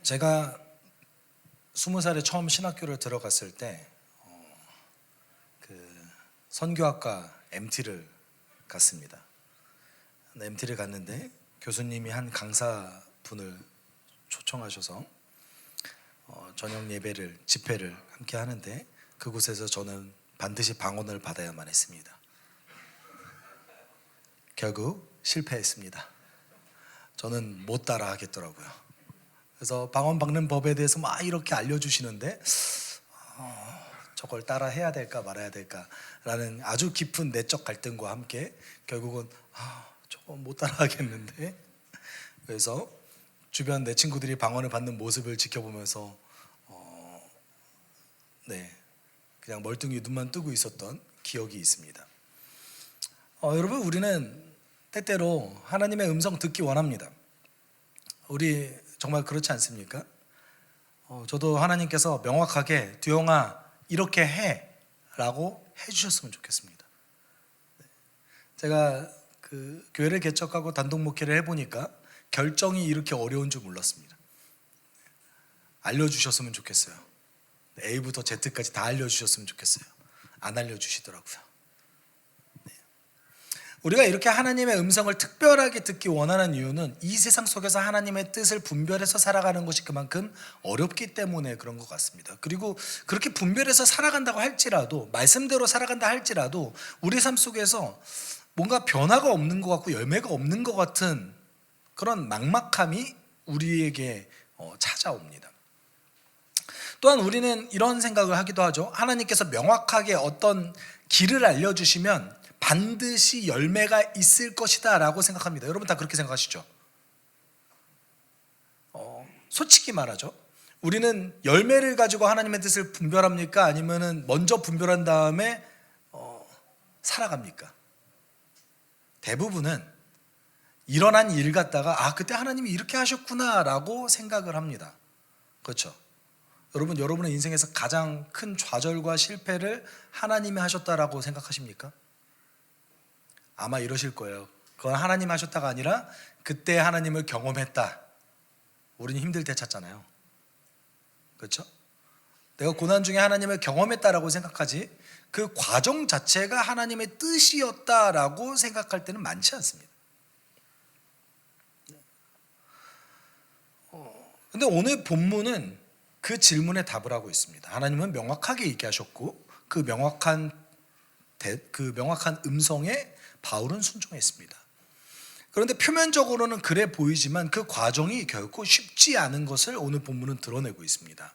제가 20살에 처음 신학교를 들어갔을 때 선교학과 MT를 갔습니다. MT를 갔는데 교수님이 한 강사분을 초청하셔서 저녁 예배를 집회를 함께 하는데 그곳에서 저는 반드시 방언을 받아야만 했습니다. 결국 실패했습니다. 저는 못 따라 하겠더라고요. 그래서 방언 받는 법에 대해서 막 이렇게 알려주시는데 저걸 따라 해야 될까 말아야 될까라는 아주 깊은 내적 갈등과 함께 결국은 저거 못 따라 하겠는데, 그래서 주변 내 친구들이 방언을 받는 모습을 지켜보면서 그냥 멀뚱히 눈만 뜨고 있었던 기억이 있습니다. 여러분, 우리는 때때로 하나님의 음성 듣기 원합니다. 우리 정말 그렇지 않습니까? 저도 하나님께서 명확하게 두영아 이렇게 해 라고 해주셨으면 좋겠습니다. 제가 교회를 개척하고 단독 목회를 해보니까 결정이 이렇게 어려운 줄 몰랐습니다. 알려주셨으면 좋겠어요. A부터 Z까지 다 알려주셨으면 좋겠어요. 안 알려주시더라고요. 우리가 이렇게 하나님의 음성을 특별하게 듣기 원하는 이유는 이 세상 속에서 하나님의 뜻을 분별해서 살아가는 것이 그만큼 어렵기 때문에 그런 것 같습니다. 그리고 그렇게 분별해서 살아간다고 할지라도, 말씀대로 살아간다 할지라도 우리 삶 속에서 뭔가 변화가 없는 것 같고 열매가 없는 것 같은 그런 막막함이 우리에게 찾아옵니다. 또한 우리는 이런 생각을 하기도 하죠. 하나님께서 명확하게 어떤 길을 알려주시면 반드시 열매가 있을 것이다 라고 생각합니다. 여러분 다 그렇게 생각하시죠? 솔직히 말하죠. 우리는 열매를 가지고 하나님의 뜻을 분별합니까? 아니면은 먼저 분별한 다음에 살아갑니까? 대부분은 일어난 일 갖다가 그때 하나님이 이렇게 하셨구나 라고 생각을 합니다. 그렇죠? 여러분의 인생에서 가장 큰 좌절과 실패를 하나님이 하셨다라고 생각하십니까? 아마 이러실 거예요. 그건 하나님 하셨다가 아니라 그때 하나님을 경험했다. 우리는 힘들 때 찾잖아요. 그렇죠? 내가 고난 중에 하나님을 경험했다라고 생각하지 그 과정 자체가 하나님의 뜻이었다라고 생각할 때는 많지 않습니다. 근데 오늘 본문은 그 질문에 답을 하고 있습니다. 하나님은 명확하게 얘기하셨고 그 명확한 음성에 바울은 순종했습니다. 그런데 표면적으로는 그래 보이지만 그 과정이 결코 쉽지 않은 것을 오늘 본문은 드러내고 있습니다.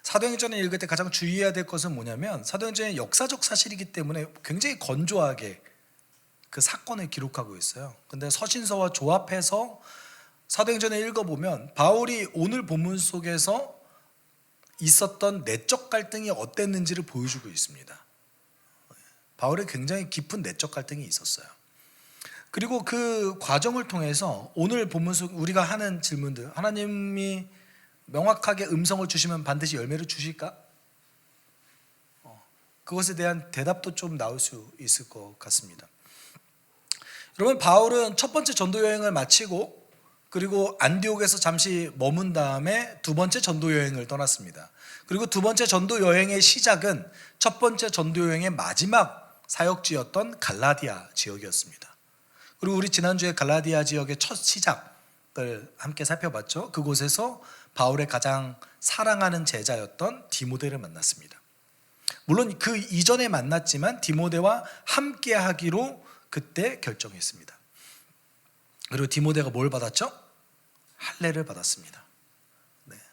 사도행전을 읽을 때 가장 주의해야 될 것은 뭐냐면 사도행전은 역사적 사실이기 때문에 굉장히 건조하게 그 사건을 기록하고 있어요. 근데 서신서와 조합해서 사도행전을 읽어보면 바울이 오늘 본문 속에서 있었던 내적 갈등이 어땠는지를 보여주고 있습니다. 바울의 굉장히 깊은 내적 갈등이 있었어요. 그리고 그 과정을 통해서 오늘 본문 속 우리가 하는 질문들, 하나님이 명확하게 음성을 주시면 반드시 열매를 주실까? 그것에 대한 대답도 좀 나올 수 있을 것 같습니다. 여러분, 바울은 첫 번째 전도 여행을 마치고 그리고 안디옥에서 잠시 머문 다음에 두 번째 전도 여행을 떠났습니다. 그리고 두 번째 전도 여행의 시작은 첫 번째 전도 여행의 마지막 사역지였던 갈라디아 지역이었습니다. 그리고 우리 지난주에 갈라디아 지역의 첫 시작을 함께 살펴봤죠. 그곳에서 바울의 가장 사랑하는 제자였던 디모데를 만났습니다. 물론 그 이전에 만났지만 디모데와 함께 하기로 그때 결정했습니다. 그리고 디모데가 뭘 받았죠? 할례를 받았습니다.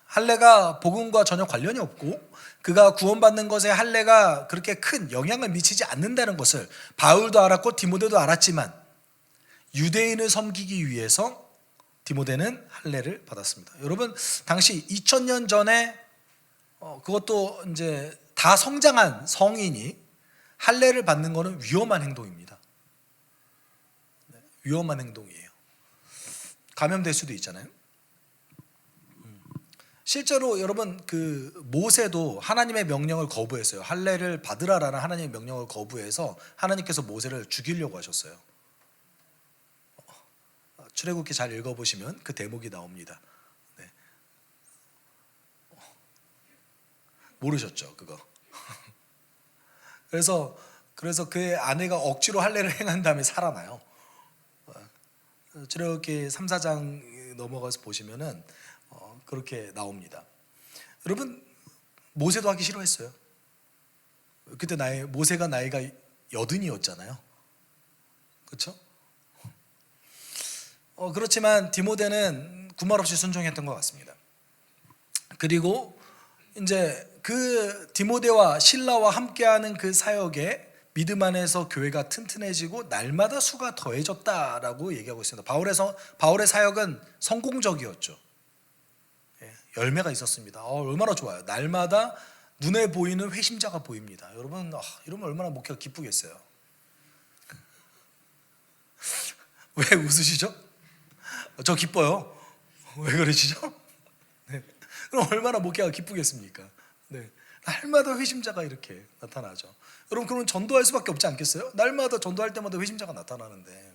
할례가 복음과 전혀 관련이 없고 그가 구원받는 것에 할례가 그렇게 큰 영향을 미치지 않는다는 것을 바울도 알았고 디모데도 알았지만 유대인을 섬기기 위해서 디모데는 할례를 받았습니다. 여러분, 당시 2000년 전에 그것도 이제 다 성장한 성인이 할례를 받는 것은 위험한 행동입니다. 위험한 행동이에요. 감염될 수도 있잖아요. 실제로 여러분 모세도 하나님의 명령을 거부했어요. 할례를 받으라라는 하나님의 명령을 거부해서 하나님께서 모세를 죽이려고 하셨어요. 출애굽기 잘 읽어보시면 그 대목이 나옵니다. 모르셨죠, 그거. 그래서 그 아내가 억지로 할례를 행한 다음에 살아나요. 이렇게 3, 4장 넘어가서 보시면은 그렇게 나옵니다. 여러분, 모세도 하기 싫어했어요. 그때 모세가 나이가 80이었잖아요. 그렇죠? 그렇지만 디모데는 군말 없이 순종했던 것 같습니다. 그리고 이제 그 디모데와 실라와 함께하는 그 사역에 믿음 안에서 교회가 튼튼해지고 날마다 수가 더해졌다라고 얘기하고 있습니다. 바울의 사역은 성공적이었죠. 열매가 있었습니다. 얼마나 좋아요. 날마다 눈에 보이는 회심자가 보입니다. 여러분, 이러면 얼마나 목회가 기쁘겠어요. 왜 웃으시죠? 저 기뻐요. 왜 그러시죠? 네. 그럼 얼마나 목회가 기쁘겠습니까? 네. 날마다 회심자가 이렇게 나타나죠. 여러분, 그러면 전도할 수밖에 없지 않겠어요? 날마다 전도할 때마다 회심자가 나타나는데.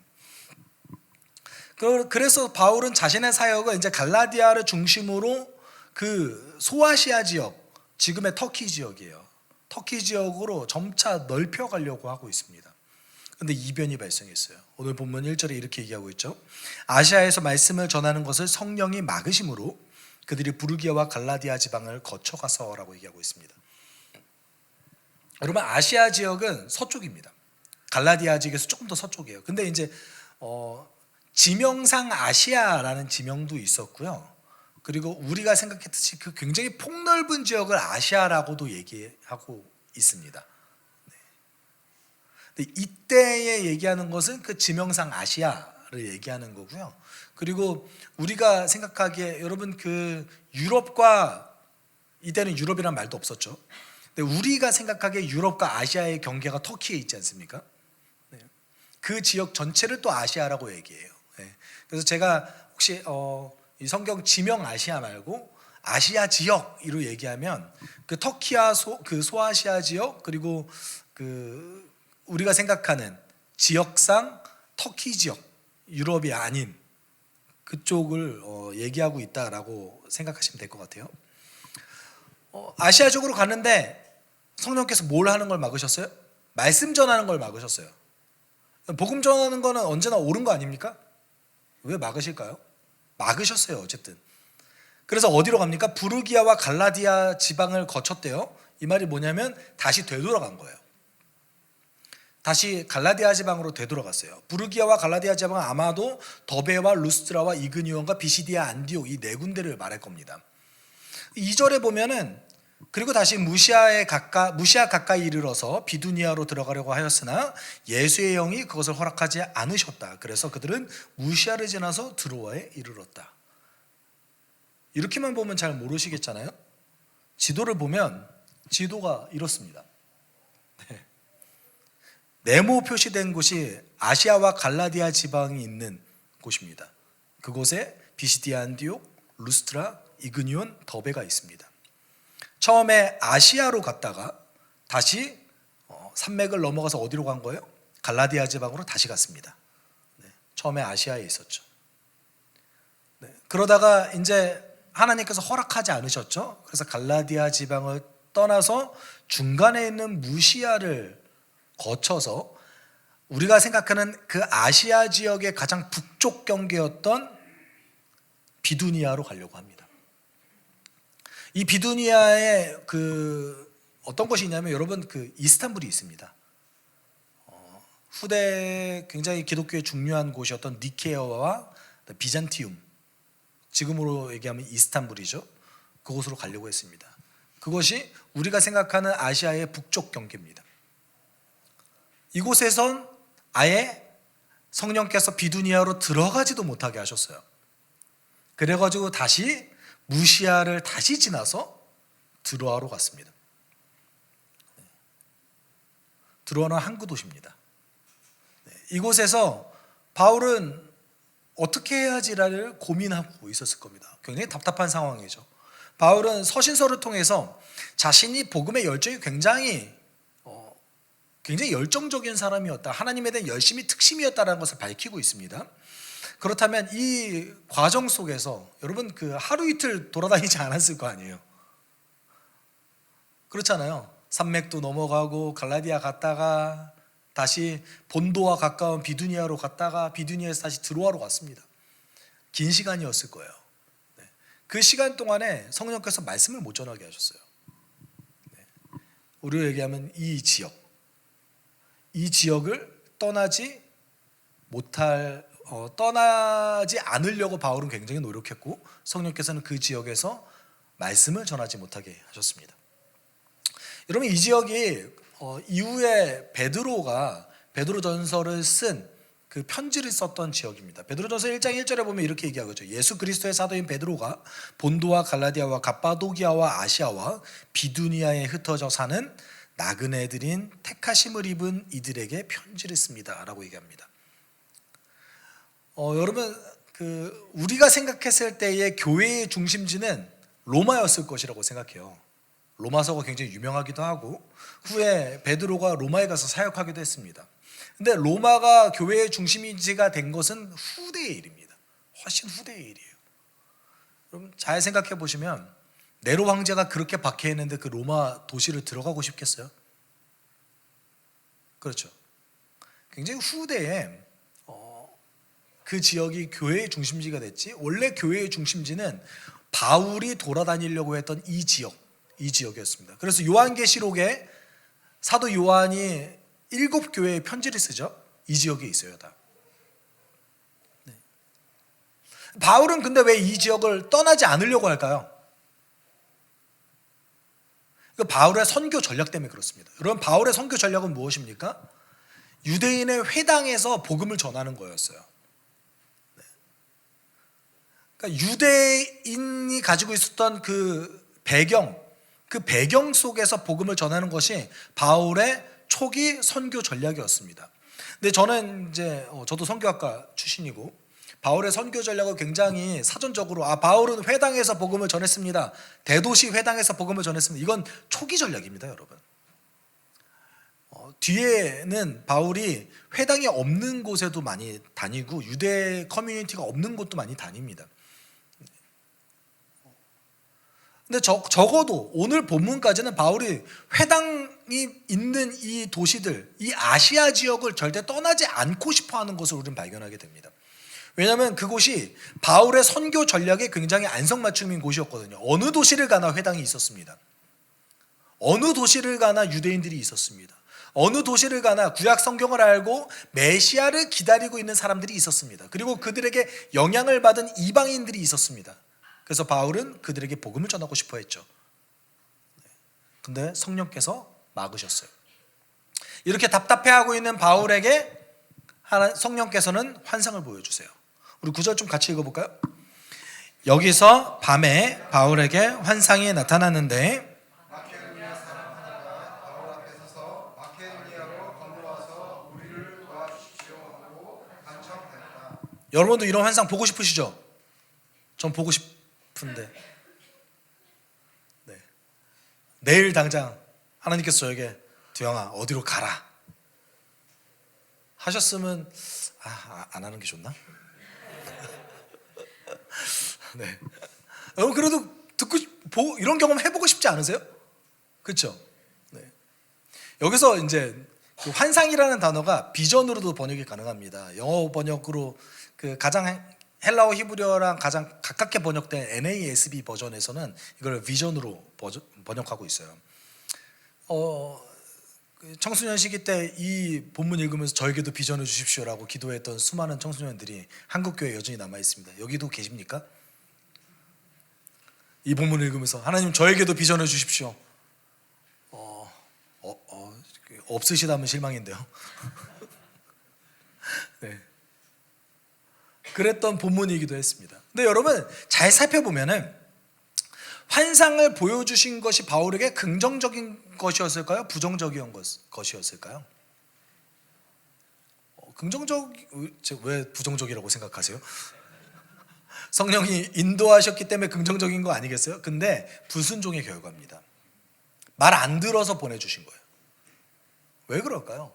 그래서 바울은 자신의 사역을 이제 갈라디아를 중심으로 그 소아시아 지역, 지금의 터키 지역이에요. 터키 지역으로 점차 넓혀가려고 하고 있습니다. 그런데 이변이 발생했어요. 오늘 본문 1절에 이렇게 얘기하고 있죠. 아시아에서 말씀을 전하는 것을 성령이 막으심으로 그들이 부르기아와 갈라디아 지방을 거쳐가서라고 얘기하고 있습니다. 여러분, 아시아 지역은 서쪽입니다. 갈라디아 지역에서 조금 더 서쪽이에요. 근데 이제 지명상 아시아라는 지명도 있었고요. 그리고 우리가 생각했듯이 그 굉장히 폭넓은 지역을 아시아라고도 얘기하고 있습니다. 근데 이때에 얘기하는 것은 그 지명상 아시아를 얘기하는 거고요. 그리고 우리가 생각하기에 여러분 그 유럽과 이때는 유럽이란 말도 없었죠. 근데 우리가 생각하기에 유럽과 아시아의 경계가 터키에 있지 않습니까? 그 지역 전체를 또 아시아라고 얘기해요. 그래서 제가 혹시 이 성경 지명 아시아 말고 아시아 지역으로 얘기하면 그 터키와 그 소아시아 지역 그리고 그 우리가 생각하는 지역상 터키 지역 유럽이 아닌 그쪽을 얘기하고 있다라고 생각하시면 될 것 같아요. 아시아 쪽으로 갔는데 성령께서 뭘 하는 걸 막으셨어요? 말씀 전하는 걸 막으셨어요. 복음 전하는 거는 언제나 옳은 거 아닙니까? 왜 막으실까요? 막으셨어요. 어쨌든. 그래서 어디로 갑니까? 부르기아와 갈라디아 지방을 거쳤대요. 이 말이 뭐냐면 다시 되돌아간 거예요. 다시 갈라디아 지방으로 되돌아갔어요. 부르기아와 갈라디아 지방은 아마도 더베와 루스트라와 이그니온과 비시디아 안디옥 이 네 군데를 말할 겁니다. 2절에 보면은 그리고 다시 무시아 가까이 이르러서 비두니아로 들어가려고 하였으나 예수의 영이 그것을 허락하지 않으셨다. 그래서 그들은 무시아를 지나서 드로아에 이르렀다. 이렇게만 보면 잘 모르시겠잖아요. 지도를 보면 지도가 이렇습니다. 네모 표시된 곳이 아시아와 갈라디아 지방이 있는 곳입니다. 그곳에 비시디아 안디옥, 루스트라, 이그니온, 더베가 있습니다. 처음에 아시아로 갔다가 다시 산맥을 넘어가서 어디로 간 거예요? 갈라디아 지방으로 다시 갔습니다. 처음에 아시아에 있었죠. 그러다가 이제 하나님께서 허락하지 않으셨죠. 그래서 갈라디아 지방을 떠나서 중간에 있는 무시아를 거쳐서 우리가 생각하는 그 아시아 지역의 가장 북쪽 경계였던 비두니아로 가려고 합니다. 이 비두니아에 그 어떤 것이 있냐면 여러분 그 이스탄불이 있습니다. 후대 굉장히 기독교의 중요한 곳이었던 니케아와 비잔티움, 지금으로 얘기하면 이스탄불이죠. 그곳으로 가려고 했습니다. 그것이 우리가 생각하는 아시아의 북쪽 경계입니다. 이곳에선 아예 성령께서 비두니아로 들어가지도 못하게 하셨어요. 그래가지고 다시 무시아를 다시 지나서 드로아로 갔습니다. 드로아는 항구 도시입니다. 이곳에서 바울은 어떻게 해야지를 고민하고 있었을 겁니다. 굉장히 답답한 상황이죠. 바울은 서신서를 통해서 자신이 복음의 열정이 굉장히 열정적인 사람이었다. 하나님에 대한 열심이 특심이었다는 것을 밝히고 있습니다. 그렇다면 이 과정 속에서 여러분 그 하루 이틀 돌아다니지 않았을 거 아니에요. 그렇잖아요. 산맥도 넘어가고 갈라디아 갔다가 다시 본도와 가까운 비두니아로 갔다가 비두니아에서 다시 드로아로 갔습니다. 긴 시간이었을 거예요. 그 시간 동안에 성령께서 말씀을 못 전하게 하셨어요. 우리로 얘기하면 이 지역을 떠나지 않으려고 바울은 굉장히 노력했고, 성령께서는 그 지역에서 말씀을 전하지 못하게 하셨습니다. 여러분, 이 지역이 이후에 베드로전서를 쓴 그 편지를 썼던 지역입니다. 베드로전서 1장 1절에 보면 이렇게 얘기하죠. 예수 그리스도의 사도인 베드로가 본도와 갈라디아와 갑바도기아와 아시아와 비두니아에 흩어져 사는 나그네들인 택하심을 입은 이들에게 편지를 씁니다 라고 얘기합니다. 여러분, 우리가 생각했을 때의 교회의 중심지는 로마였을 것이라고 생각해요. 로마서가 굉장히 유명하기도 하고 후에 베드로가 로마에 가서 사역하기도 했습니다. 근데 로마가 교회의 중심지가 된 것은 후대의 일입니다. 훨씬 후대의 일이에요. 그럼 잘 생각해 보시면 네로 황제가 그렇게 박해했는데 그 로마 도시를 들어가고 싶겠어요? 그렇죠. 굉장히 후대에 그 지역이 교회의 중심지가 됐지, 원래 교회의 중심지는 바울이 돌아다니려고 했던 이 지역이었습니다. 그래서 요한계시록에 사도 요한이 7교회에 편지를 쓰죠. 이 지역에 있어요, 다. 네. 바울은 근데 왜 이 지역을 떠나지 않으려고 할까요? 바울의 선교 전략 때문에 그렇습니다. 여러분, 바울의 선교 전략은 무엇입니까? 유대인의 회당에서 복음을 전하는 거였어요. 네. 그러니까 유대인이 가지고 있었던 그 배경 속에서 복음을 전하는 것이 바울의 초기 선교 전략이었습니다. 근데 저는 저도 선교학과 출신이고 바울의 선교 전략을 굉장히 사전적으로 바울은 회당에서 복음을 전했습니다. 대도시 회당에서 복음을 전했습니다. 이건 초기 전략입니다, 여러분. 뒤에는 바울이 회당이 없는 곳에도 많이 다니고 유대 커뮤니티가 없는 곳도 많이 다닙니다. 근데 적어도 오늘 본문까지는 바울이 회당이 있는 이 도시들, 이 아시아 지역을 절대 떠나지 않고 싶어 하는 것을 우리는 발견하게 됩니다. 왜냐하면 그곳이 바울의 선교 전략에 굉장히 안성맞춤인 곳이었거든요. 어느 도시를 가나 회당이 있었습니다. 어느 도시를 가나 유대인들이 있었습니다. 어느 도시를 가나 구약 성경을 알고 메시아를 기다리고 있는 사람들이 있었습니다. 그리고 그들에게 영향을 받은 이방인들이 있었습니다. 그래서 바울은 그들에게 복음을 전하고 싶어 했죠. 근데 성령께서 막으셨어요. 이렇게 답답해하고 있는 바울에게 성령께서는 환상을 보여주세요. 우리 9절 좀 같이 읽어볼까요? 여기서 밤에 바울에게 환상이 나타났는데 마케도니아 사람 하나가 바울 앞에 서서 마케도니아로 건너와서 우리를 도와주십시오 하고 간청하였다. 여러분도 이런 환상 보고 싶으시죠? 전 보고 싶은데 내일 당장 하나님께서 저에게 두영아 어디로 가라 하셨으면 안 하는 게 좋나? 네. 여러분 그래도 이런 경험 해보고 싶지 않으세요? 그렇죠? 네. 여기서 이제 그 환상이라는 단어가 비전으로도 번역이 가능합니다. 영어 번역으로 그 가장 헬라어 히브리어랑 가장 가깝게 번역된 NASB 버전에서는 이걸 비전으로 번역하고 있어요. 청소년 시기 때 이 본문 읽으면서 저에게도 비전을 주십시오라고 기도했던 수많은 청소년들이 한국교회에 여전히 남아 있습니다. 여기도 계십니까? 이 본문을 읽으면서 하나님 저에게도 비전을 주십시오. 없으시다면 실망인데요. 네. 그랬던 본문이기도 했습니다. 근데 여러분 잘 살펴보면은 환상을 보여주신 것이 바울에게 긍정적인 것이었을까요? 부정적인 것이었을까요? 왜 부정적이라고 생각하세요? 성령이 인도하셨기 때문에 긍정적인 거 아니겠어요? 근데 불순종의 결과입니다. 말 안 들어서 보내주신 거예요. 왜 그럴까요?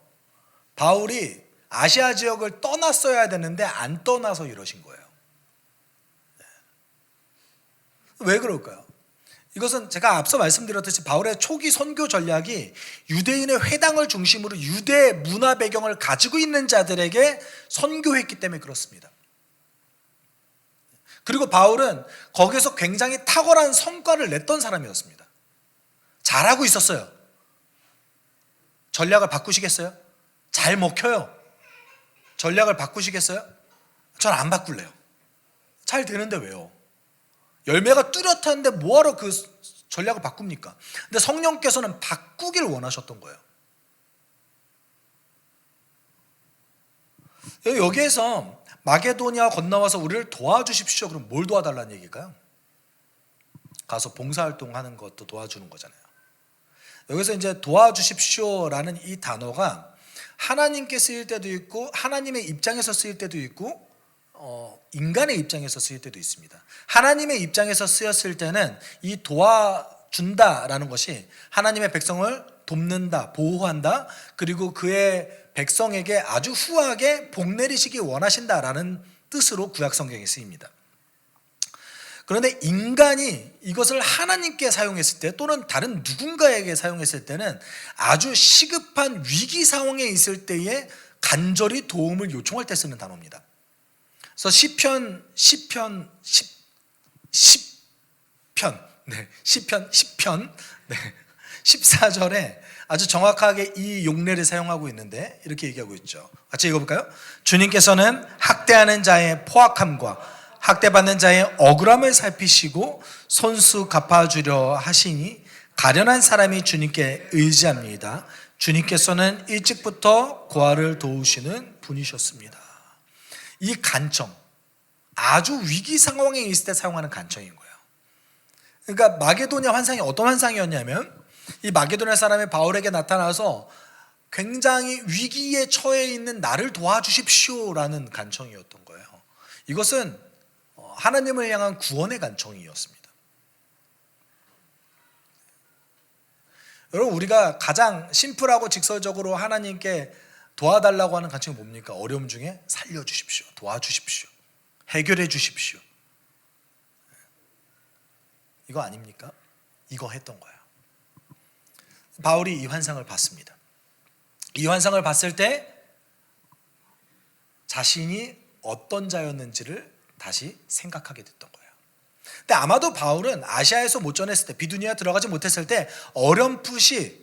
바울이 아시아 지역을 떠났어야 되는데 안 떠나서 이러신 거예요. 왜 그럴까요? 이것은 제가 앞서 말씀드렸듯이 바울의 초기 선교 전략이 유대인의 회당을 중심으로 유대 문화 배경을 가지고 있는 자들에게 선교했기 때문에 그렇습니다. 그리고 바울은 거기서 굉장히 탁월한 성과를 냈던 사람이었습니다. 잘하고 있었어요. 전략을 바꾸시겠어요? 잘 먹혀요. 전략을 바꾸시겠어요? 전 안 바꿀래요. 잘 되는데 왜요? 열매가 뚜렷한데 뭐하러 그 전략을 바꿉니까? 근데 성령께서는 바꾸길 원하셨던 거예요. 여기에서 마게도니아 건너와서 우리를 도와주십시오. 그럼 뭘 도와달라는 얘기일까요? 가서 봉사활동하는 것도 도와주는 거잖아요. 여기서 이제 도와주십시오라는 이 단어가 하나님께 쓰일 때도 있고 하나님의 입장에서 쓰일 때도 있고 인간의 입장에서 쓰일 때도 있습니다. 하나님의 입장에서 쓰였을 때는 이 도와준다라는 것이 하나님의 백성을 돕는다, 보호한다, 그리고 그의 백성에게 아주 후하게 복 내리시기 원하신다라는 뜻으로 구약 성경에 쓰입니다. 그런데 인간이 이것을 하나님께 사용했을 때 또는 다른 누군가에게 사용했을 때는 아주 시급한 위기 상황에 있을 때에 간절히 도움을 요청할 때 쓰는 단어입니다. 그래서 시편 14절에 아주 정확하게 이 용례를 사용하고 있는데 이렇게 얘기하고 있죠. 같이 읽어볼까요? 주님께서는 학대하는 자의 포악함과 학대받는 자의 억울함을 살피시고 손수 갚아주려 하시니 가련한 사람이 주님께 의지합니다. 주님께서는 일찍부터 고아를 도우시는 분이셨습니다. 이 간청, 아주 위기 상황에 있을 때 사용하는 간청인 거예요. 그러니까 마게도냐 환상이 어떤 환상이었냐면 이 마게도냐 사람이 바울에게 나타나서 굉장히 위기에 처해 있는 나를 도와주십시오라는 간청이었던 거예요. 이것은 하나님을 향한 구원의 간청이었습니다. 여러분, 우리가 가장 심플하고 직설적으로 하나님께 도와달라고 하는 간청이 뭡니까? 어려움 중에 살려주십시오, 도와주십시오, 해결해 주십시오. 이거 아닙니까? 이거 했던 거예요. 바울이 이 환상을 봤습니다. 이 환상을 봤을 때 자신이 어떤 자였는지를 다시 생각하게 됐던 거예요. 근데 아마도 바울은 아시아에서 못 전했을 때, 비두니아 들어가지 못했을 때 어렴풋이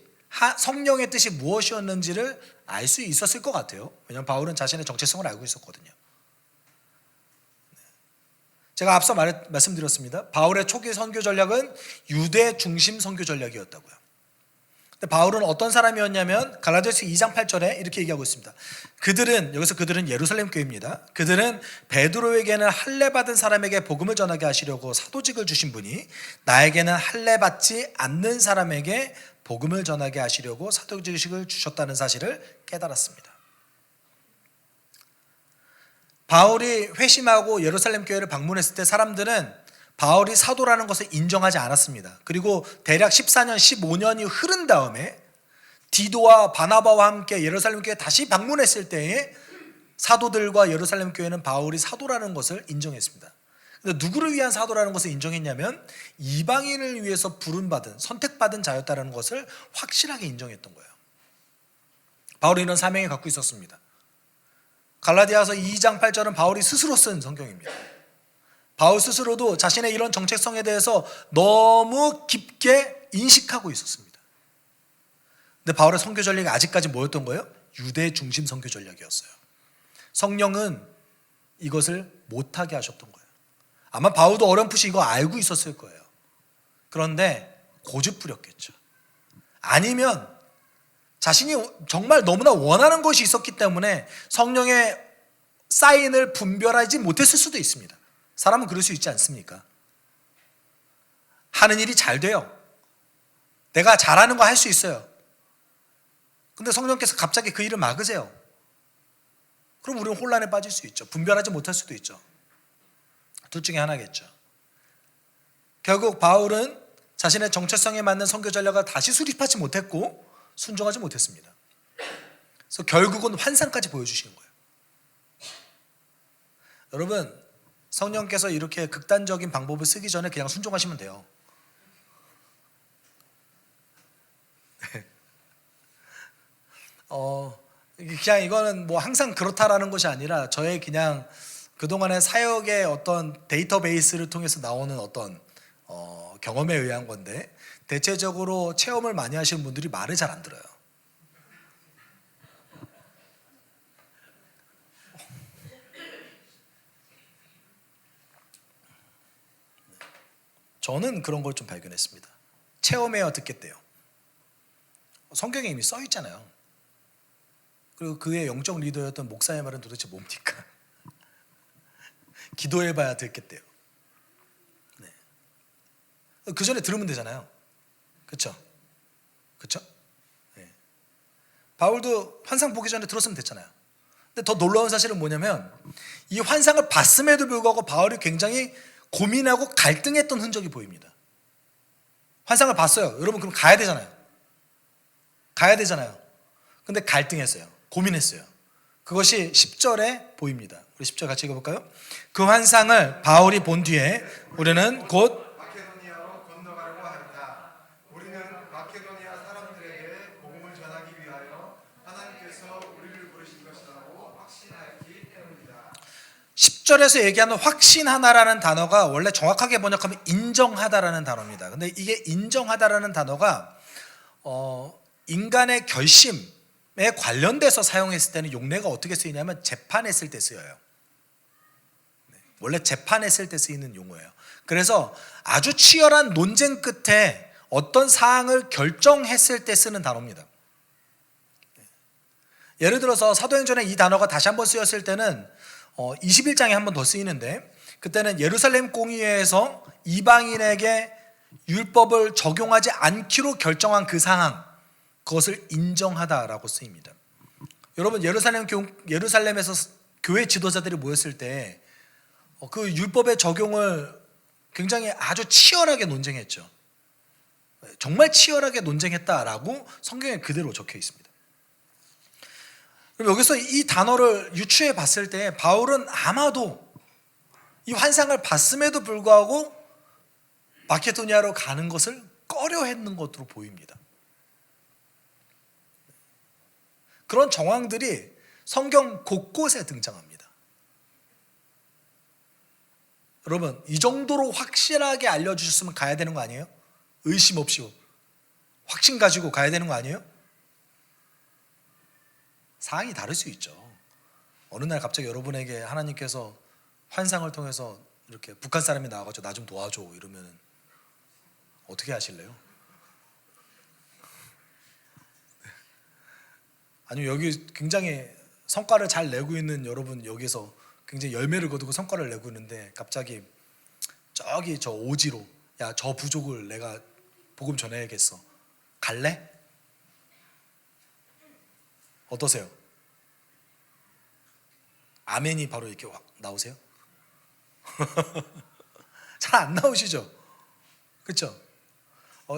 성령의 뜻이 무엇이었는지를 알 수 있었을 것 같아요. 왜냐하면 바울은 자신의 정체성을 알고 있었거든요. 제가 앞서 말씀드렸습니다. 바울의 초기 선교 전략은 유대 중심 선교 전략이었다고요. 근데 바울은 어떤 사람이었냐면 갈라디아서 2장 8절에 이렇게 얘기하고 있습니다. 여기서 그들은 예루살렘 교회입니다. 그들은 베드로에게는 할례 받은 사람에게 복음을 전하게 하시려고 사도직을 주신 분이 나에게는 할례 받지 않는 사람에게 복음을 전하게 하시려고 사도직을 주셨다는 사실을 깨달았습니다. 바울이 회심하고 예루살렘 교회를 방문했을 때 사람들은 바울이 사도라는 것을 인정하지 않았습니다. 그리고 대략 14년, 15년이 흐른 다음에 디도와 바나바와 함께 예루살렘 교회에 다시 방문했을 때에 사도들과 예루살렘 교회는 바울이 사도라는 것을 인정했습니다. 근데 누구를 위한 사도라는 것을 인정했냐면 이방인을 위해서 부름받은, 선택받은 자였다는 것을 확실하게 인정했던 거예요. 바울이 이런 사명을 갖고 있었습니다. 갈라디아서 2장 8절은 바울이 스스로 쓴 성경입니다. 바울 스스로도 자신의 이런 정체성에 대해서 너무 깊게 인식하고 있었습니다. 근데 바울의 선교 전략이 아직까지 뭐였던 거예요? 유대 중심 선교 전략이었어요. 성령은 이것을 못하게 하셨던 거예요. 아마 바울도 어렴풋이 이거 알고 있었을 거예요. 그런데 고집부렸겠죠. 아니면 자신이 정말 너무나 원하는 것이 있었기 때문에 성령의 사인을 분별하지 못했을 수도 있습니다. 사람은 그럴 수 있지 않습니까? 하는 일이 잘 돼요. 내가 잘하는 거 할 수 있어요. 근데 성령께서 갑자기 그 일을 막으세요. 그럼 우리는 혼란에 빠질 수 있죠. 분별하지 못할 수도 있죠. 둘 중에 하나겠죠. 결국 바울은 자신의 정체성에 맞는 선교 전략을 다시 수립하지 못했고 순종하지 못했습니다. 그래서 결국은 환상까지 보여주시는 거예요. 여러분, 성령께서 이렇게 극단적인 방법을 쓰기 전에 그냥 순종하시면 돼요. 그냥 이거는 뭐 항상 그렇다라는 것이 아니라 저의 그냥 그동안의 사역의 어떤 데이터베이스를 통해서 나오는 어떤 경험에 의한 건데, 대체적으로 체험을 많이 하시는 분들이 말을 잘 안 들어요. 저는 그런 걸 좀 발견했습니다. 체험해야 듣겠대요. 성경에 이미 써 있잖아요. 그리고 그의 영적 리더였던 목사의 말은 도대체 뭡니까? 기도해봐야 듣겠대요. 네. 그 전에 들으면 되잖아요. 그렇죠? 그렇죠? 네. 바울도 환상 보기 전에 들었으면 됐잖아요. 근데 더 놀라운 사실은 뭐냐면, 이 환상을 봤음에도 불구하고 바울이 굉장히 고민하고 갈등했던 흔적이 보입니다. 환상을 봤어요. 여러분 그럼 가야 되잖아요. 가야 되잖아요. 근데 갈등했어요. 고민했어요. 그것이 10절에 보입니다. 우리 10절 같이 읽어볼까요? 그 환상을 바울이 본 뒤에 우리는 곧 마케도니아로 건너가려고 하였다. 우리는 마케도니아 사람들에게 복음을 전하기 위하여 하나님께서 우리를 부르신 것이라고 확신하였기 때문이다. 10절에서 얘기하는 확신하다라는 단어가 원래 정확하게 번역하면 인정하다라는 단어입니다. 근데 이게 인정하다라는 단어가 인간의 결심에 관련돼서 사용했을 때는 용례가 어떻게 쓰이냐면 재판했을 때 쓰여요. 원래 재판했을 때 쓰이는 용어예요. 그래서 아주 치열한 논쟁 끝에 어떤 사항을 결정했을 때 쓰는 단어입니다. 예를 들어서 사도행전에 이 단어가 다시 한번 쓰였을 때는 21장에 한 번 더 쓰이는데, 그때는 예루살렘 공의회에서 이방인에게 율법을 적용하지 않기로 결정한 그 상황, 그것을 인정하다라고 쓰입니다. 여러분 예루살렘에서 교회 지도자들이 모였을 때 그 율법의 적용을 굉장히 아주 치열하게 논쟁했죠. 정말 치열하게 논쟁했다라고 성경에 그대로 적혀 있습니다. 그럼 여기서 이 단어를 유추해 봤을 때 바울은 아마도 이 환상을 봤음에도 불구하고 마케도니아로 가는 것을 꺼려했는 것으로 보입니다. 그런 정황들이 성경 곳곳에 등장합니다. 여러분, 이 정도로 확실하게 알려주셨으면 가야 되는 거 아니에요? 의심 없이 확신 가지고 가야 되는 거 아니에요? 상황이 다를 수 있죠. 어느 날 갑자기 여러분에게 하나님께서 환상을 통해서 이렇게 북한 사람이 나와가지고 나 좀 도와줘 이러면 어떻게 하실래요? 아니면 여기 굉장히 성과를 잘 내고 있는 여러분, 여기서 굉장히 열매를 거두고 성과를 내고 있는데 갑자기 저기 저 오지로, 야 저 부족을 내가 복음 전해야겠어, 갈래? 어떠세요? 아멘이 바로 이렇게 확 나오세요? 잘 안 나오시죠? 그렇죠?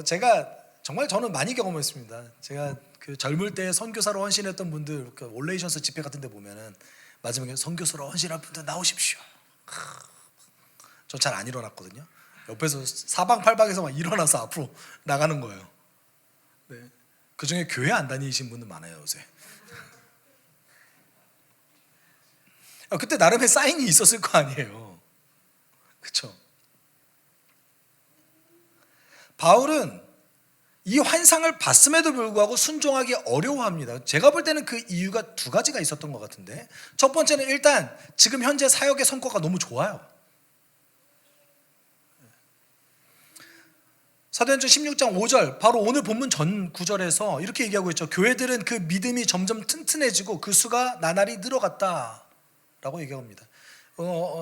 제가 정말 저는 많이 경험했습니다. 제가 그 젊을 때 선교사로 헌신했던 분들, 그 올레이션스 집회 같은 데 보면은 마지막에 선교사로 헌신할 분들 나오십시오. 저 잘 안 일어났거든요. 옆에서 사방팔방에서 막 일어나서 앞으로 나가는 거예요. 네. 그 중에 교회 안 다니신 분들 많아요 요새. 그때 나름의 사인이 있었을 거 아니에요. 그렇죠? 바울은 이 환상을 봤음에도 불구하고 순종하기 어려워합니다. 제가 볼 때는 그 이유가 두 가지가 있었던 것 같은데, 첫 번째는 일단 지금 현재 사역의 성과가 너무 좋아요. 사도행전 16장 5절, 바로 오늘 본문 전 구절에서 이렇게 얘기하고 있죠. 교회들은 그 믿음이 점점 튼튼해지고 그 수가 나날이 늘어갔다 라고 얘기합니다.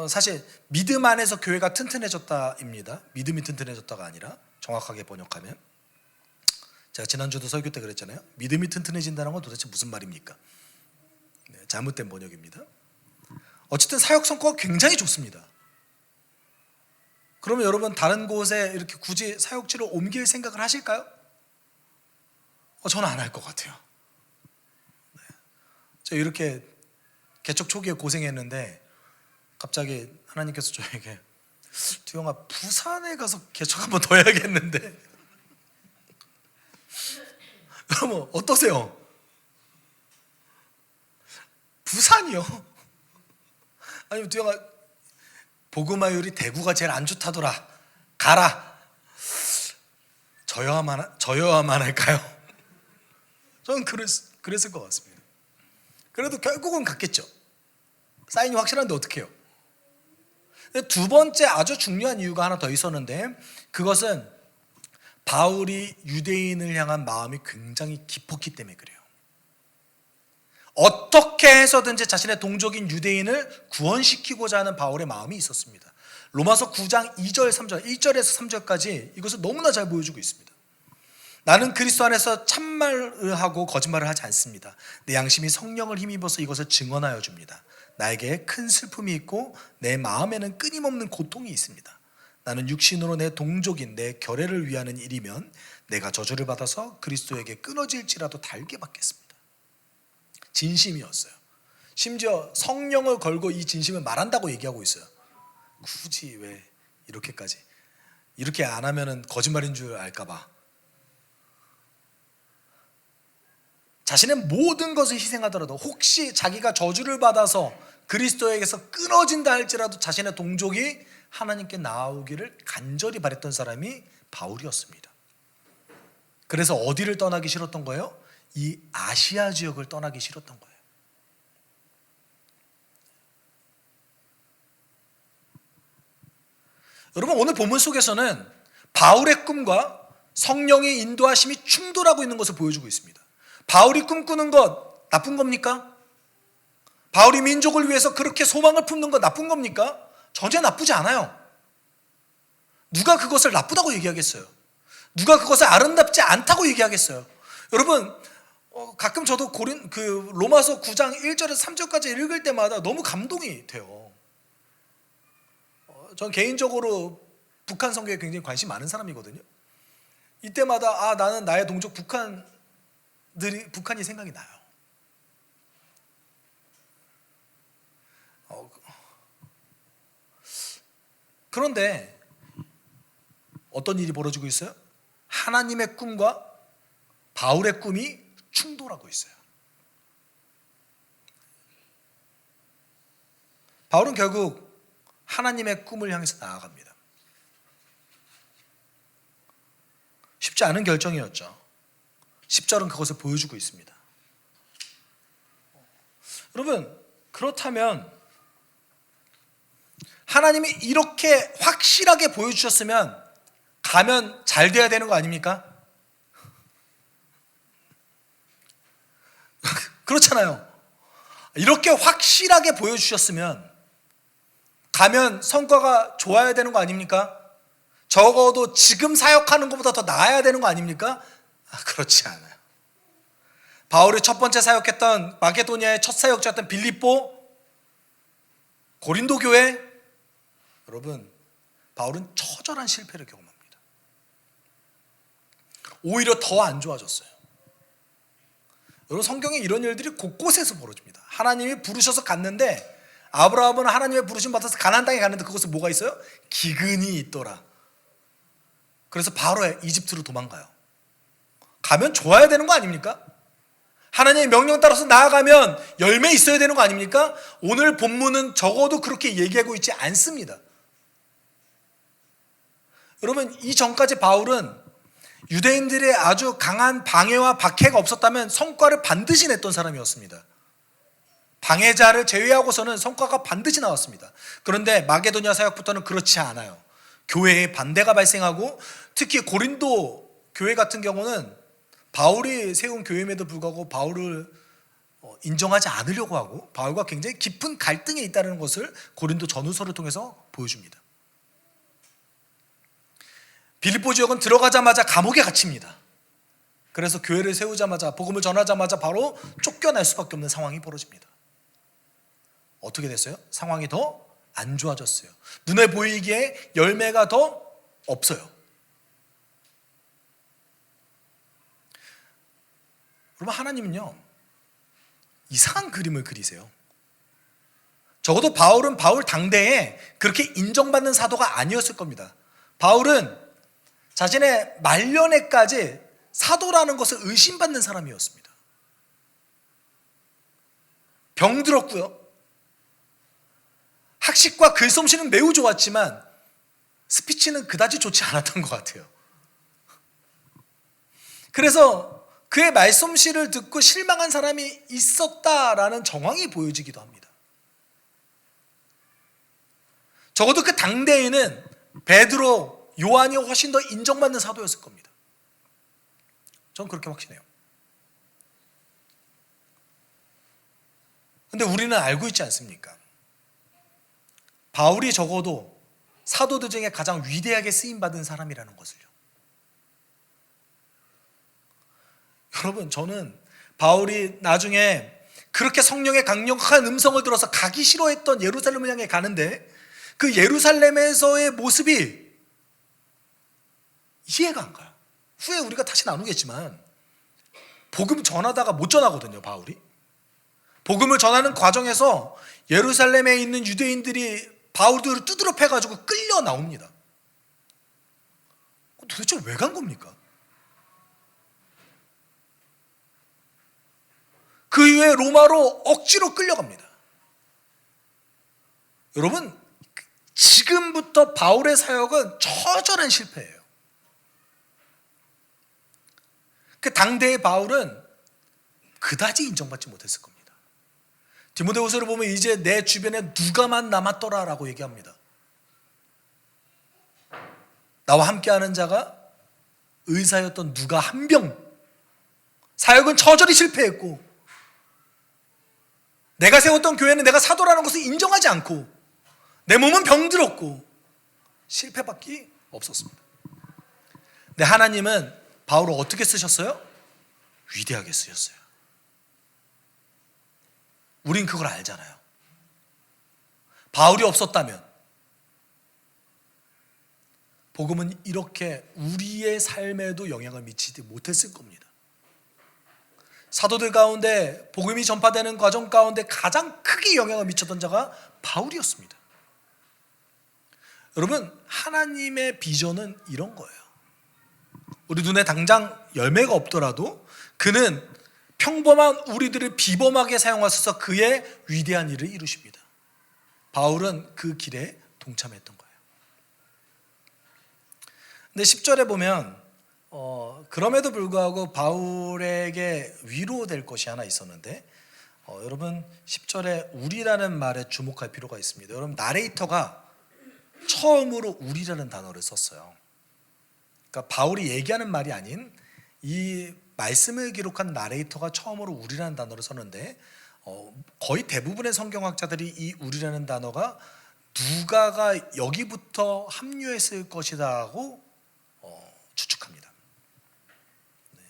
사실 믿음 안에서 교회가 튼튼해졌다입니다. 믿음이 튼튼해졌다가 아니라, 정확하게 번역하면, 제가 지난주도 설교 때 그랬잖아요. 믿음이 튼튼해진다는 건 도대체 무슨 말입니까? 네, 잘못된 번역입니다. 어쨌든 사역 성과가 굉장히 좋습니다. 그러면 여러분 다른 곳에 이렇게 굳이 사역지를 옮길 생각을 하실까요? 저는 안 할 것 같아요. 네. 저 이렇게 개척 초기에 고생했는데 갑자기 하나님께서 저에게, 두영아 부산에 가서 개척 한번 더 해야겠는데 여러분 어떠세요? 부산이요? 아니면 두영아, 복음화율이 대구가 제일 안 좋다더라, 가라. 저여야만 할까요? 저는 그랬을 것 같습니다. 그래도 결국은 갔겠죠. 사인이 확실한데 어떡해요? 두 번째 아주 중요한 이유가 하나 더 있었는데, 그것은 바울이 유대인을 향한 마음이 굉장히 깊었기 때문에 그래요. 어떻게 해서든지 자신의 동족인 유대인을 구원시키고자 하는 바울의 마음이 있었습니다. 로마서 9장 2절 3절 1절에서 3절까지 이것을 너무나 잘 보여주고 있습니다. 나는 그리스도 안에서 참말을 하고 거짓말을 하지 않습니다. 내 양심이 성령을 힘입어서 이것을 증언하여 줍니다. 나에게 큰 슬픔이 있고 내 마음에는 끊임없는 고통이 있습니다. 나는 육신으로 내 동족인 내 결례를 위하는 일이면 내가 저주를 받아서 그리스도에게 끊어질지라도 달게 받겠습니다. 진심이었어요. 심지어 성령을 걸고 이 진심을 말한다고 얘기하고 있어요. 굳이 왜 이렇게까지, 이렇게 안 하면은 거짓말인 줄 알까 봐 자신의 모든 것을 희생하더라도 혹시 자기가 저주를 받아서 그리스도에게서 끊어진다 할지라도 자신의 동족이 하나님께 나아오기를 간절히 바랬던 사람이 바울이었습니다. 그래서 어디를 떠나기 싫었던 거예요? 이 아시아 지역을 떠나기 싫었던 거예요. 여러분, 오늘 본문 속에서는 바울의 꿈과 성령의 인도하심이 충돌하고 있는 것을 보여주고 있습니다. 바울이 꿈꾸는 것 나쁜 겁니까? 바울이 민족을 위해서 그렇게 소망을 품는 것 나쁜 겁니까? 전혀 나쁘지 않아요. 누가 그것을 나쁘다고 얘기하겠어요? 누가 그것을 아름답지 않다고 얘기하겠어요? 여러분, 가끔 저도 로마서 9장 1절에서 3절까지 읽을 때마다 너무 감동이 돼요. 전 개인적으로 북한 선교에 굉장히 관심 많은 사람이거든요. 이때마다 나는 나의 동족 북한이 생각이 나요. 그런데 어떤 일이 벌어지고 있어요? 하나님의 꿈과 바울의 꿈이 충돌하고 있어요. 바울은 결국 하나님의 꿈을 향해서 나아갑니다. 쉽지 않은 결정이었죠. 10절은 그것을 보여주고 있습니다. 여러분, 그렇다면 하나님이 이렇게 확실하게 보여주셨으면 가면 잘 돼야 되는 거 아닙니까? 그렇잖아요. 이렇게 확실하게 보여주셨으면 가면 성과가 좋아야 되는 거 아닙니까? 적어도 지금 사역하는 것보다 더 나아야 되는 거 아닙니까? 그렇지 않아요. 바울이 첫 번째 사역했던 마게도니아의 첫 사역자였던 빌립보, 고린도 교회, 여러분, 바울은 처절한 실패를 경험합니다. 오히려 더 안 좋아졌어요. 여러분, 성경에 이런 일들이 곳곳에서 벌어집니다. 하나님이 부르셔서 갔는데, 아브라함은 하나님의 부르심 받아서 가나안 땅에 갔는데 그것에 뭐가 있어요? 기근이 있더라. 그래서 바로 이집트로 도망가요. 가면 좋아야 되는 거 아닙니까? 하나님의 명령 따라서 나아가면 열매 있어야 되는 거 아닙니까? 오늘 본문은 적어도 그렇게 얘기하고 있지 않습니다. 여러분, 이 전까지 바울은 유대인들의 아주 강한 방해와 박해가 없었다면 성과를 반드시 냈던 사람이었습니다. 방해자를 제외하고서는 성과가 반드시 나왔습니다. 그런데 마게도니아 사역부터는 그렇지 않아요. 교회에 반대가 발생하고, 특히 고린도 교회 같은 경우는 바울이 세운 교회임에도 불구하고 바울을 인정하지 않으려고 하고 바울과 굉장히 깊은 갈등에 있다는 것을 고린도 전후서를 통해서 보여줍니다. 빌립보 지역은 들어가자마자 감옥에 갇힙니다. 그래서 교회를 세우자마자, 복음을 전하자마자 바로 쫓겨날 수밖에 없는 상황이 벌어집니다. 어떻게 됐어요? 상황이 더 안 좋아졌어요. 눈에 보이기에 열매가 더 없어요. 여러분, 하나님은요, 이상한 그림을 그리세요. 적어도 바울은 바울 당대에 그렇게 인정받는 사도가 아니었을 겁니다. 바울은 자신의 말년에까지 사도라는 것을 의심받는 사람이었습니다. 병들었고요. 학식과 글솜씨는 매우 좋았지만 스피치는 그다지 좋지 않았던 것 같아요. 그래서 그의 말솜씨를 듣고 실망한 사람이 있었다라는 정황이 보여지기도 합니다. 적어도 그 당대에는 베드로, 요한이 훨씬 더 인정받는 사도였을 겁니다. 저는 그렇게 확신해요. 근데 우리는 알고 있지 않습니까? 바울이 적어도 사도들 중에 가장 위대하게 쓰임받은 사람이라는 것을요. 여러분, 저는 바울이 나중에 그렇게 성령의 강력한 음성을 들어서 가기 싫어했던 예루살렘을 향해 가는데 그 예루살렘에서의 모습이 이해가 안 가요. 후에 우리가 다시 나누겠지만 복음 전하다가 못 전하거든요, 바울이. 복음을 전하는 과정에서 예루살렘에 있는 유대인들이 바울들을 두드러 패가지고 끌려 나옵니다. 도대체 왜 간 겁니까? 그 이후에 로마로 억지로 끌려갑니다. 여러분, 지금부터 바울의 사역은 처절한 실패예요. 그 당대의 바울은 그다지 인정받지 못했을 겁니다. 디모데후서를 보면 이제 내 주변에 누가만 남았더라라고 얘기합니다. 나와 함께하는 자가 의사였던 누가 한 명. 사역은 처절히 실패했고 내가 세웠던 교회는 내가 사도라는 것을 인정하지 않고 내 몸은 병들었고 실패밖에 없었습니다. 근데 하나님은 바울을 어떻게 쓰셨어요? 위대하게 쓰셨어요. 우린 그걸 알잖아요. 바울이 없었다면 복음은 이렇게 우리의 삶에도 영향을 미치지 못했을 겁니다. 사도들 가운데 복음이 전파되는 과정 가운데 가장 크게 영향을 미쳤던 자가 바울이었습니다. 여러분, 하나님의 비전은 이런 거예요. 우리 눈에 당장 열매가 없더라도 그는 평범한 우리들을 비범하게 사용하셔서 그의 위대한 일을 이루십니다. 바울은 그 길에 동참했던 거예요. 근데 10절에 보면 그럼에도 불구하고 바울에게 위로될 것이 하나 있었는데 여러분 10절에 우리라는 말에 주목할 필요가 있습니다. 여러분, 나레이터가 처음으로 우리라는 단어를 썼어요. 그러니까 바울이 얘기하는 말이 아닌 이 말씀을 기록한 나레이터가 처음으로 우리라는 단어를 썼는데 거의 대부분의 성경학자들이 이 우리라는 단어가 누가가 여기부터 합류했을 것이라고 추측합니다. 네.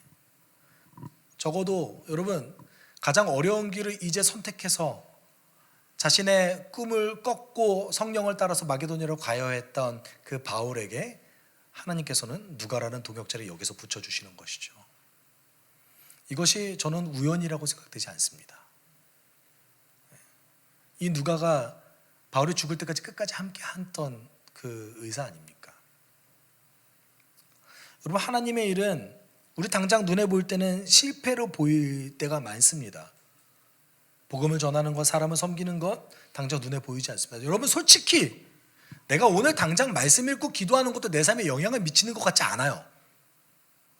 적어도 여러분, 가장 어려운 길을 이제 선택해서 자신의 꿈을 꺾고 성령을 따라서 마게도냐로 가야 했던 그 바울에게 하나님께서는 누가라는 동역자를 여기서 붙여주시는 것이죠. 이것이 저는 우연이라고 생각되지 않습니다. 이 누가가 바울이 죽을 때까지 끝까지 함께 했던 그 의사 아닙니까? 여러분, 하나님의 일은 우리 당장 눈에 보일 때는 실패로 보일 때가 많습니다. 복음을 전하는 것, 사람을 섬기는 것 당장 눈에 보이지 않습니다. 여러분, 솔직히 내가 오늘 당장 말씀 읽고 기도하는 것도 내 삶에 영향을 미치는 것 같지 않아요.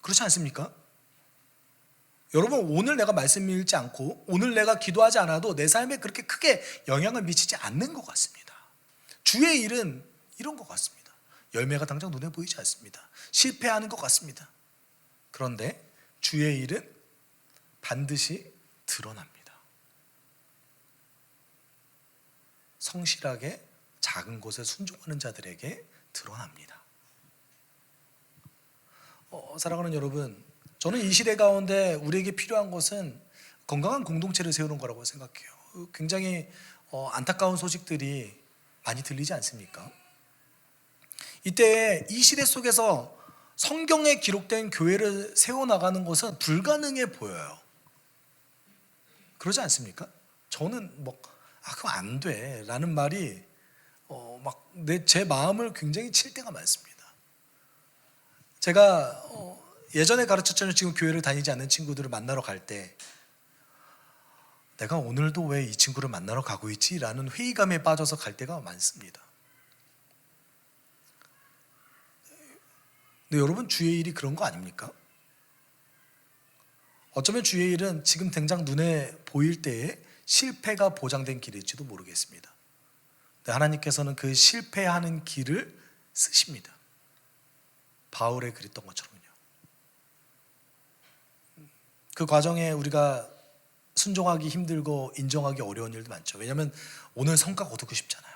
그렇지 않습니까? 여러분, 오늘 내가 말씀 읽지 않고 오늘 내가 기도하지 않아도 내 삶에 그렇게 크게 영향을 미치지 않는 것 같습니다. 주의 일은 이런 것 같습니다. 열매가 당장 눈에 보이지 않습니다. 실패하는 것 같습니다. 그런데 주의 일은 반드시 드러납니다. 성실하게 작은 곳에 순종하는 자들에게 드러납니다. 사랑하는 여러분, 저는 이 시대 가운데 우리에게 필요한 것은 건강한 공동체를 세우는 거라고 생각해요. 굉장히 안타까운 소식들이 많이 들리지 않습니까? 이때 이 시대 속에서 성경에 기록된 교회를 세워나가는 것은 불가능해 보여요. 그러지 않습니까? 저는 그거 안 돼 라는 말이 제 마음을 굉장히 칠 때가 많습니다. 제가 예전에 가르쳤던 지금 교회를 다니지 않는 친구들을 만나러 갈 때 내가 오늘도 왜 이 친구를 만나러 가고 있지? 라는 회의감에 빠져서 갈 때가 많습니다. 근데 여러분, 주의 일이 그런 거 아닙니까? 어쩌면 주의 일은 지금 당장 눈에 보일 때에 실패가 보장된 길일지도 모르겠습니다. 근데 하나님께서는 그 실패하는 길을 쓰십니다. 바울에 그랬던 것처럼요. 그 과정에 우리가 순종하기 힘들고 인정하기 어려운 일도 많죠. 왜냐하면 오늘 성과 거두고 싶잖아요.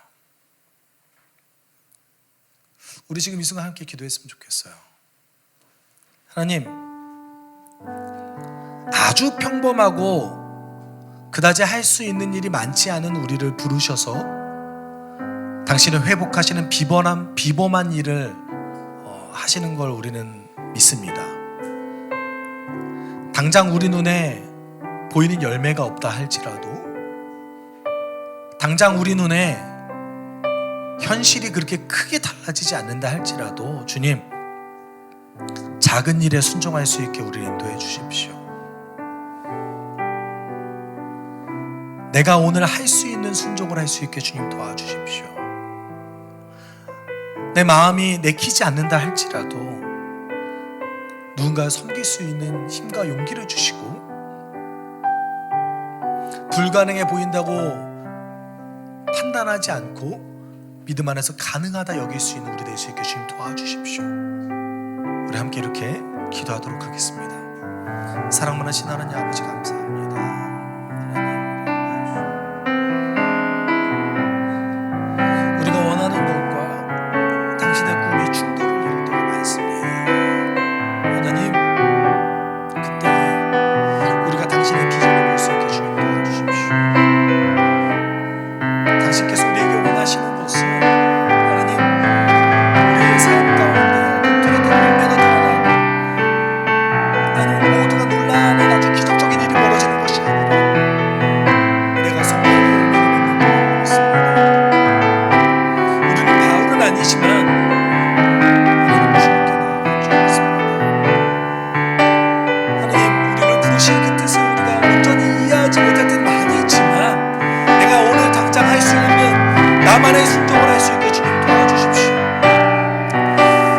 우리 지금 이 순간 함께 기도했으면 좋겠어요. 하나님, 아주 평범하고 그다지 할 수 있는 일이 많지 않은 우리를 부르셔서 당신은 회복하시는 비범한 일을 하시는 걸 우리는 믿습니다. 당장 우리 눈에 보이는 열매가 없다 할지라도, 당장 우리 눈에 현실이 그렇게 크게 달라지지 않는다 할지라도 주님, 작은 일에 순종할 수 있게 우리를 인도해 주십시오. 내가 오늘 할 수 있는 순종을 할 수 있게 주님 도와주십시오. 내 마음이 내키지 않는다 할지라도 누군가를 섬길 수 있는 힘과 용기를 주시고, 불가능해 보인다고 판단하지 않고 믿음 안에서 가능하다 여길 수 있는 우리 될 수 있게 주님 도와주십시오. 우리 함께 이렇게 기도하도록 하겠습니다. 사랑 많으신 하나님 아버지, 감사합니다. 우리가 원하는 것과 당신의 꿈의 충돌을 이룰 때가 많습니다. 하나님, 그때 우리가 당신의 비전을 볼 수 있게 주님 도와주십시오. 당신께서 우리에게 원하시는 것은 하나님, 우리의 삶 가운데 뚜렷한 열매가 드러나고, 아니 모두가 놀라는 아주 기적적인 일이 벌어지는 것이 아니라 내가 성령의 열매를 맺는 걸 믿습니다. 우리는 바울은 아니지만 하나님 주님께 나아가주겠습니다. 하나님, 우리를 부르신 그 뜻을 우리가 온전히 이해하지 못할 때는 많이 있지만 내가 오늘 당장 할 수 있는 나만의 순종을 할 수 있게 주님 도와주십시오.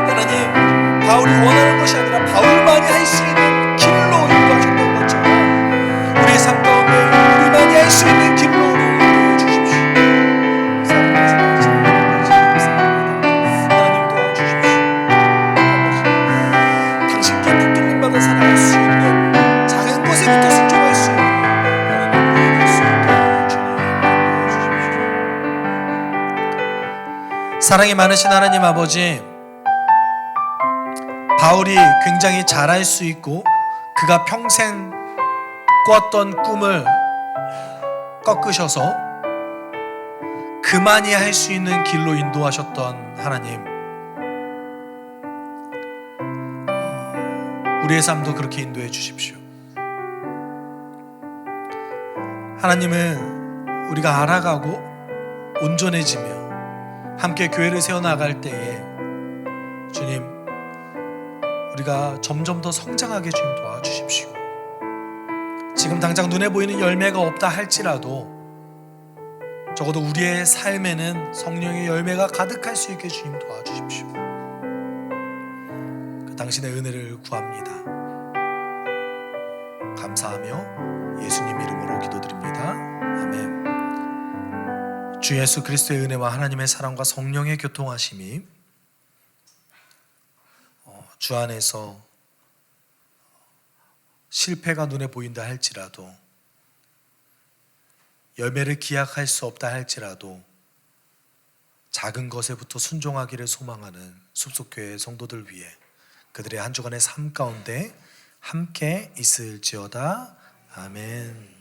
하나님, 바울이 원하는 것이 아니라 바울만이 할 수 있는 길로 인도하셨던 것처럼 우리의 삶 가운데 우리만이 할 수 있는 길로 우리를 인도해 주십시오. 사랑하는 아버지, 감사합니다. 하나님 도와주십시오. 아버지, 당신께 붙들림 받아 살아갈 수 있는 작은 것에부터 순종할 수 있는 하나님 우리가 될 수 있게 주님 인도해 주십시오. 사랑이 많으신 하나님 아버지, 바울이 굉장히 잘할 수 있고 그가 평생 꿨던 꿈을 꺾으셔서 그만이 할 수 있는 길로 인도하셨던 하나님, 우리의 삶도 그렇게 인도해 주십시오. 하나님은 우리가 알아가고 온전해지며 함께 교회를 세워나갈 때에 주님, 우리가 점점 더 성장하게 주님 도와주십시오. 지금 당장 눈에 보이는 열매가 없다 할지라도 적어도 우리의 삶에는 성령의 열매가 가득할 수 있게 주님 도와주십시오. 그 당신의 은혜를 구합니다. 감사하며 예수님 이름으로 기도드립니다. 아멘. 주 예수 그리스도의 은혜와 하나님의 사랑과 성령의 교통하심이 주 안에서 실패가 눈에 보인다 할지라도, 열매를 기약할 수 없다 할지라도 작은 것에부터 순종하기를 소망하는 숲속교회 성도들 위해 그들의 한 주간의 삶 가운데 함께 있을지어다. 아멘.